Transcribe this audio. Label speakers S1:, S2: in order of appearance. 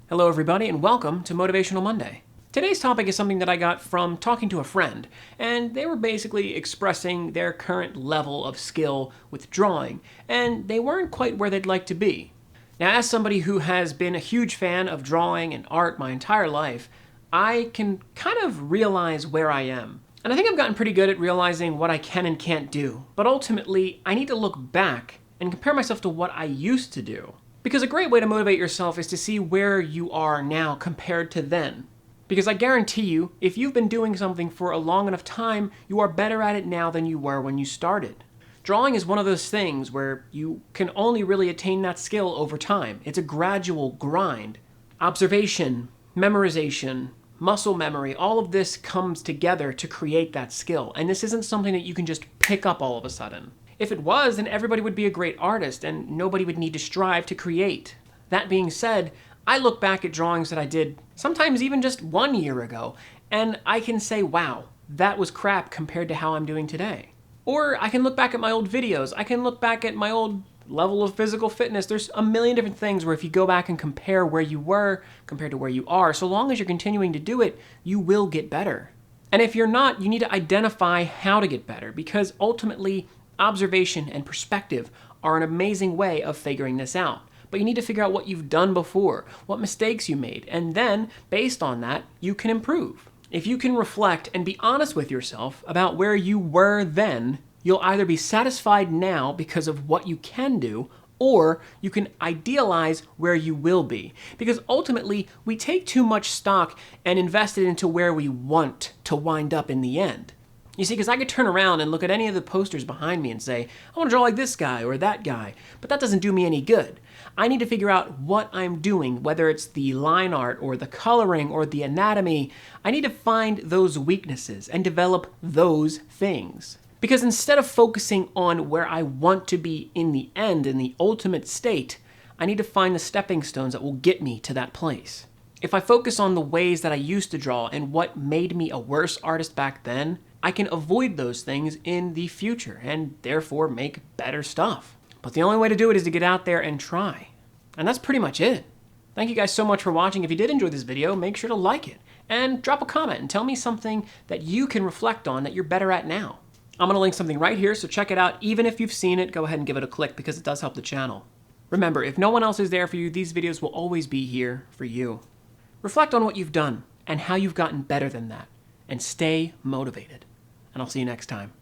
S1: Hello everybody and welcome to Motivational Monday. Today's topic is something that I got from talking to a friend, and they were basically expressing their current level of skill with drawing, and they weren't quite where they'd like to be. Now, as somebody who has been a huge fan of drawing and art my entire life, I can kind of realize where I am. And I think I've gotten pretty good at realizing what I can and can't do, but ultimately I need to look back and compare myself to what I used to do. Because a great way to motivate yourself is to see where you are now compared to then. Because I guarantee you, if you've been doing something for a long enough time, you are better at it now than you were when you started. Drawing is one of those things where you can only really attain that skill over time. It's a gradual grind. Observation, memorization, muscle memory, all of this comes together to create that skill. And this isn't something that you can just pick up all of a sudden. If it was, then everybody would be a great artist and nobody would need to strive to create. That being said, I look back at drawings that I did sometimes even just 1 year ago, and I can say, wow, that was crap compared to how I'm doing today. Or I can look back at my old videos. I can look back at my old level of physical fitness. There's a million different things where if you go back and compare where you were compared to where you are, so long as you're continuing to do it, you will get better. And if you're not, you need to identify how to get better, because ultimately, observation and perspective are an amazing way of figuring this out. But you need to figure out what you've done before, what mistakes you made, and then, based on that, you can improve. If you can reflect and be honest with yourself about where you were then, you'll either be satisfied now because of what you can do, or you can idealize where you will be. Because ultimately, we take too much stock and invest it into where we want to wind up in the end. You see, because I could turn around and look at any of the posters behind me and say, I want to draw like this guy or that guy, but that doesn't do me any good. I need to figure out what I'm doing, whether it's the line art or the coloring or the anatomy. I need to find those weaknesses and develop those things. Because instead of focusing on where I want to be in the end, in the ultimate state, I need to find the stepping stones that will get me to that place. If I focus on the ways that I used to draw and what made me a worse artist back then, I can avoid those things in the future and therefore make better stuff. But the only way to do it is to get out there and try. And that's pretty much it. Thank you guys so much for watching. If you did enjoy this video, make sure to like it and drop a comment and tell me something that you can reflect on that you're better at now. I'm going to link something right here, so check it out. Even if you've seen it, go ahead and give it a click because it does help the channel. Remember, if no one else is there for you, these videos will always be here for you. Reflect on what you've done and how you've gotten better than that, and stay motivated. And I'll see you next time.